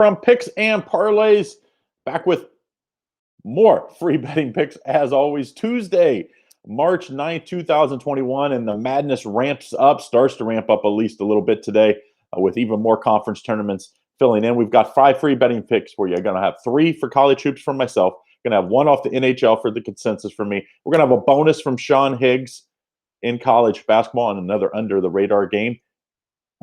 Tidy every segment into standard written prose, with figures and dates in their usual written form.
From Picks and Parlays, back with more free betting picks as always. Tuesday, March 9th, 2021, and the madness starts to ramp up at least a little bit today with even more conference tournaments filling in. We've got 5 free betting picks for you. I'm going to have 3 for college hoops from myself. Going to have 1 off the NHL for the consensus from me. We're going to have a bonus from Sean Higgs in college basketball and another under the radar game.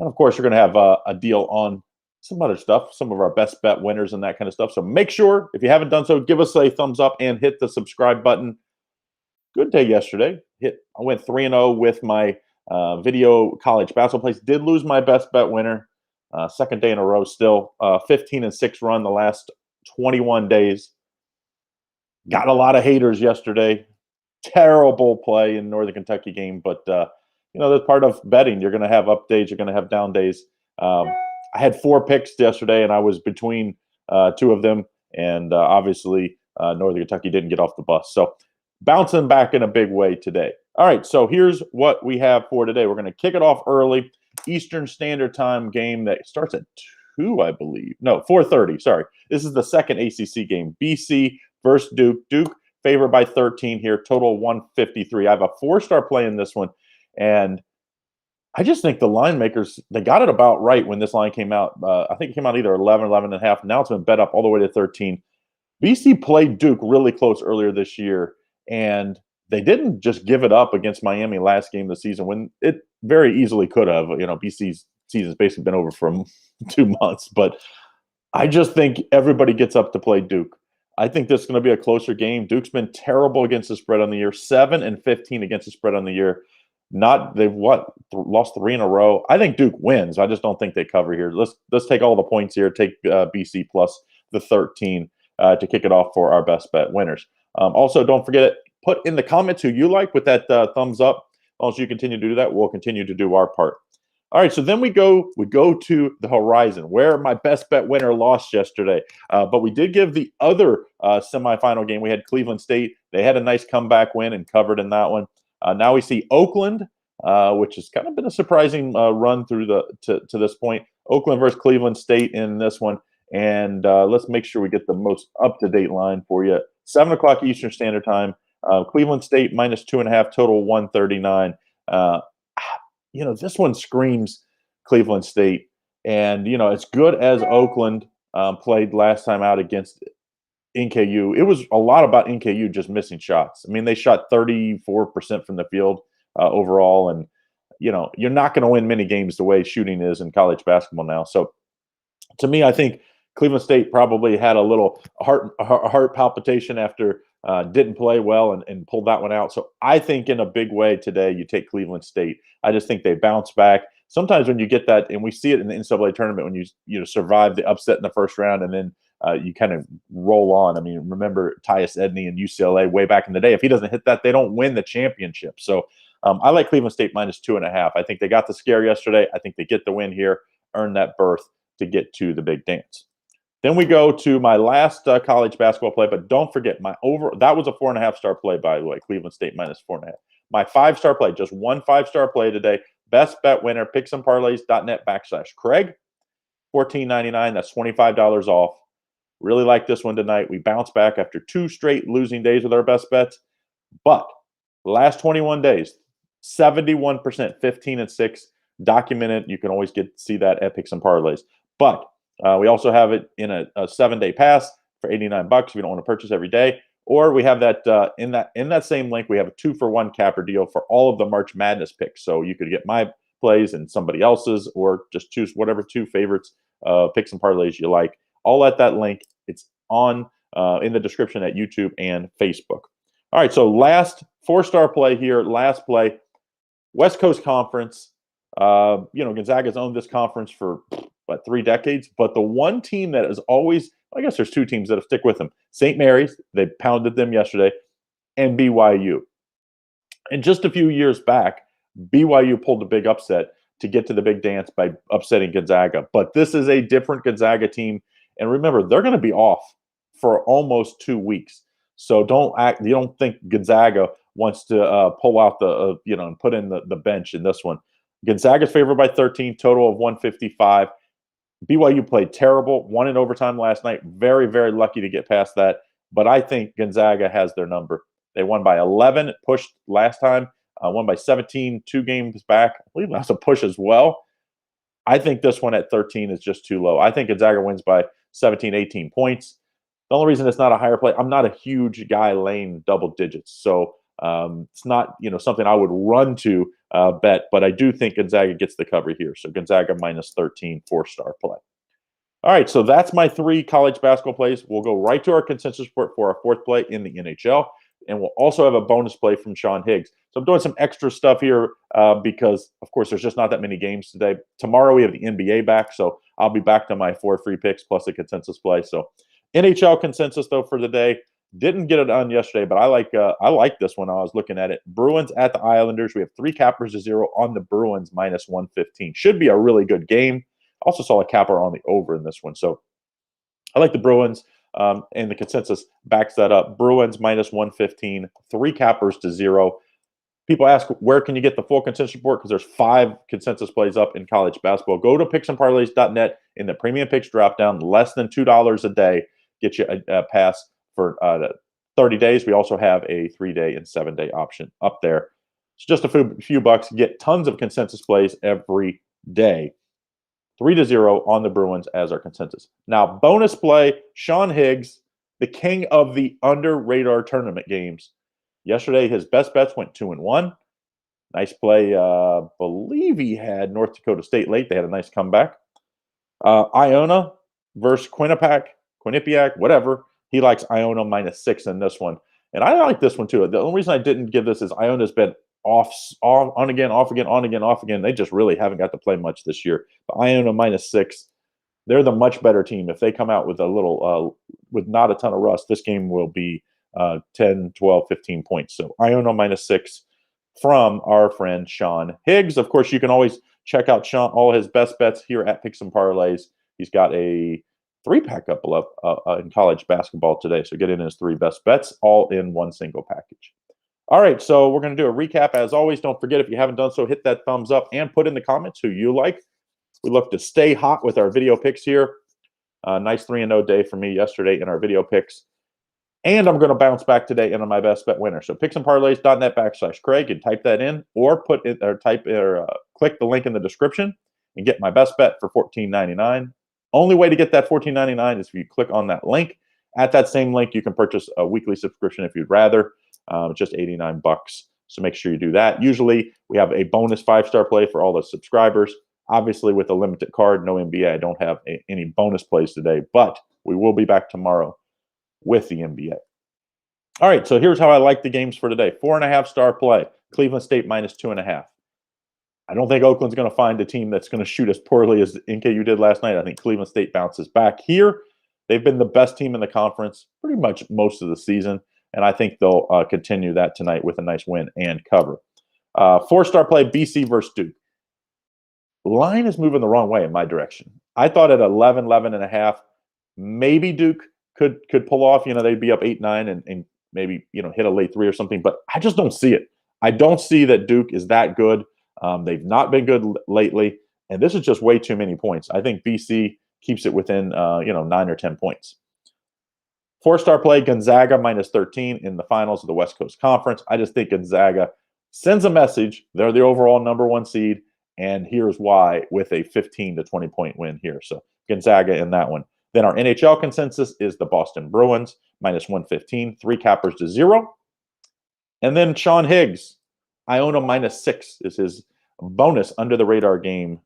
And of course, you're going to have a deal on some other stuff, some of our best bet winners and that kind of stuff. So make sure, if you haven't done so, give us a thumbs up and hit the subscribe button. Good day yesterday. I went 3-0 with my video college basketball plays. Did lose my best bet winner. Second day in a row still. 15-6 run the last 21 days. Got a lot of haters yesterday. Terrible play in Northern Kentucky game, but that's part of betting. You're going to have up days. You're going to have down days. I had 4 picks yesterday, and I was between 2 of them, and obviously Northern Kentucky didn't get off the bus. So bouncing back in a big way today. All right, so here's what we have for today. We're going to kick it off early. Eastern Standard Time game that starts at 2, I believe. No, 4:30, sorry. This is the second ACC game. BC versus Duke. Duke favored by 13 here, total 153. I have a 4-star play in this one, and I just think the line makers, they got it about right when this line came out. I think it came out either 11, 11.5. Now it's been bet up all the way to 13. BC played Duke really close earlier this year, and they didn't just give it up against Miami last game of the season when it very easily could have. BC's season's basically been over for 2 months. But I just think everybody gets up to play Duke. I think this is going to be a closer game. Duke's been terrible against the spread on the year, 7-15 against the spread on the year. They've lost 3 in a row. I think Duke wins. I just don't think they cover here. Let's take all the points here. Take BC plus the 13 to kick it off for our best bet winners. Also, don't forget, put in the comments who you like with that thumbs up. As you continue to do that, we'll continue to do our part. All right, so then we go to the Horizon, where my best bet winner lost yesterday. But we did give the other semifinal game. We had Cleveland State. They had a nice comeback win and covered in that one. Now we see Oakland, which has kind of been a surprising run through to this point. Oakland versus Cleveland State in this one. And let's make sure we get the most up-to-date line for you. 7 o'clock Eastern Standard Time. Cleveland State minus 2.5, total 139. This one screams Cleveland State. And, as good as Oakland played last time out against NKU, it was a lot about NKU just missing shots. I mean, they shot 34% from the field overall. And, you're not going to win many games the way shooting is in college basketball now. So, to me, I think Cleveland State probably had a little heart palpitation after didn't play well and pulled that one out. So I think in a big way today, you take Cleveland State. I just think they bounce back. Sometimes when you get that, and we see it in the NCAA tournament, when you survive the upset in the first round and then you kind of roll on. I mean, remember Tyus Edney and UCLA way back in the day. If he doesn't hit that, they don't win the championship. So I like Cleveland State minus 2.5. I think they got the scare yesterday. I think they get the win here, earn that berth to get to the big dance. Then we go to my last college basketball play, but don't forget that was a 4.5-star play, by the way, Cleveland State minus 4.5. My 5-star play, just one 5-star play today, best bet winner, picksandparlays.net/Craig, $14.99. That's $25 off. Really like this one tonight. We bounced back after 2 straight losing days with our best bets, but the last 21 days, 71%, 15-6, documented. You can always see that at Picks and Parlays. But we also have it in a 7-day pass for $89 if you don't want to purchase every day. Or we have that in that same link, we have a 2-for-1 capper deal for all of the March Madness picks. So you could get my plays and somebody else's, or just choose whatever 2 favorites picks and parlays you like. All at that link. It's on in the description at YouTube and Facebook. All right, so last 4-star play here, last play, West Coast Conference. Gonzaga's owned this conference for 3 decades, but the one team that is always, I guess there's 2 teams that have stick with them. St. Mary's, they pounded them yesterday, and BYU. And just a few years back, BYU pulled a big upset to get to the big dance by upsetting Gonzaga. But this is a different Gonzaga team. And remember, they're going to be off for almost 2 weeks. So you don't think Gonzaga wants to pull out and put in the bench in this one. Gonzaga's favored by 13, total of 155. BYU played terrible, won in overtime last night. Very, very lucky to get past that. But I think Gonzaga has their number. They won by 11, pushed last time, won by 17, 2 games back. I believe that's a push as well. I think this one at 13 is just too low. I think Gonzaga wins by 17, 18 points. The only reason it's not a higher play, I'm not a huge guy laying double digits. So it's not something I would run to bet, but I do think Gonzaga gets the cover here. So Gonzaga minus 13, 4-star play. All right, so that's my 3 college basketball plays. We'll go right to our consensus report for our 4th play in the NHL, and we'll also have a bonus play from Sean Higgs. So I'm doing some extra stuff here because, of course, there's just not that many games today. Tomorrow we have the NBA back, so I'll be back to my 4 free picks plus a consensus play. So NHL consensus, though, for the day. Didn't get it done yesterday, but I like this one. I was looking at it. Bruins at the Islanders. We have 3 cappers to 0 on the Bruins minus 115. Should be a really good game. Also saw a capper on the over in this one. So I like the Bruins, and the consensus backs that up. Bruins minus 115, 3 cappers to 0. People ask, where can you get the full consensus report? Because there's 5 consensus plays up in college basketball. Go to picksandparlays.net in the premium picks drop down, less than $2 a day. Get you a pass for 30 days. We also have a 3-day and 7-day option up there. It's just a few bucks. Get tons of consensus plays every day. 3-0 on the Bruins as our consensus. Now, bonus play, Sean Higgs, the king of the under-radar tournament games. Yesterday, his best bets went 2-1. Nice play. Believe he had North Dakota State late. They had a nice comeback. Iona versus Quinnipiac, whatever. He likes Iona minus 6 in this one. And I like this one, too. The only reason I didn't give this is Iona's been on again, off again, on again, off again. They just really haven't got to play much this year. But Iona minus 6, they're the much better team. If they come out with with not a ton of rust, this game will be 10, 12, 15 points. So Iona minus 6 from our friend Sean Higgs. Of course, you can always check out Sean, all his best bets here at Picks and Parlays. He's got a 3-pack up in college basketball today. So get in his 3 best bets all in one single package. All right, so we're going to do a recap. As always, don't forget, if you haven't done so, hit that thumbs up and put in the comments who you like. We look to stay hot with our video picks here. Nice 3-0 day for me yesterday in our video picks. And I'm going to bounce back today into my best bet winner. So picksandparlays.net/Craig and type that in, or click the link in the description and get my best bet for $14.99. Only way to get that $14.99 is if you click on that link. At that same link, you can purchase a weekly subscription if you'd rather. Just $89. So make sure you do that. Usually we have a bonus 5-star play for all the subscribers. Obviously, with a limited card, no NBA, I don't have any bonus plays today, but we will be back tomorrow with the NBA. All right, so here's how I like the games for today. 4.5-star play. Cleveland State minus 2.5. I don't think Oakland's going to find a team that's going to shoot as poorly as NKU did last night. I think Cleveland State bounces back here. They've been the best team in the conference pretty much most of the season, and I think they'll continue that tonight with a nice win and cover. 4-star play, BC versus Duke. Line is moving the wrong way in my direction. I thought at 11.5, maybe Duke could pull off. They'd be up 8-9 and maybe hit a late 3 or something, but I just don't see it. I don't see that Duke is that good. They've not been good lately, and this is just way too many points. I think BC keeps it within 9 or 10 points. 4-star play, Gonzaga minus 13 in the finals of the West Coast Conference. I just think Gonzaga sends a message. They're the overall #1 seed, and here's why, with a 15 to 20 point win here. So Gonzaga in that one. Then our NHL consensus is the Boston Bruins minus 115, 3 cappers to 0. And then Sean Higgs, Iona minus 6 is his bonus under the radar game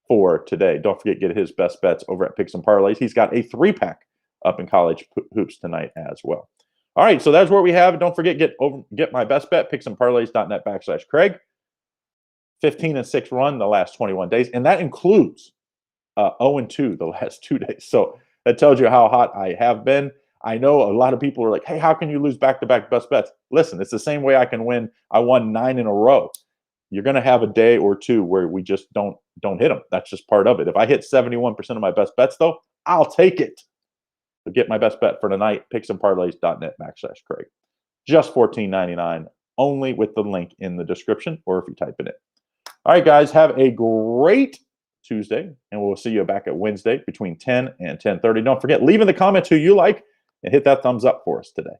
for today. Don't forget, get his best bets over at Picks and Parlays. He's got a 3-pack up in college hoops tonight as well. All right, so that's what we have. Don't forget, get my best bet, picksandparlays.net/Craig. 15-6 run the last 21 days, and that includes 0-2 the last 2 days. So that tells you how hot I have been. I know a lot of people are like, hey, how can you lose back-to-back best bets? Listen, it's the same way I can win. I won 9 in a row. You're going to have a day or two where we just don't hit them. That's just part of it. If I hit 71% of my best bets, though, I'll take it. So get my best bet for tonight, picksandparlays.net/Craig. Just $14.99, only with the link in the description, or if you type it in. All right, guys, have a great Tuesday, and we'll see you back at Wednesday between 10 and 10:30. Don't forget, leave in the comments who you like and hit that thumbs up for us today.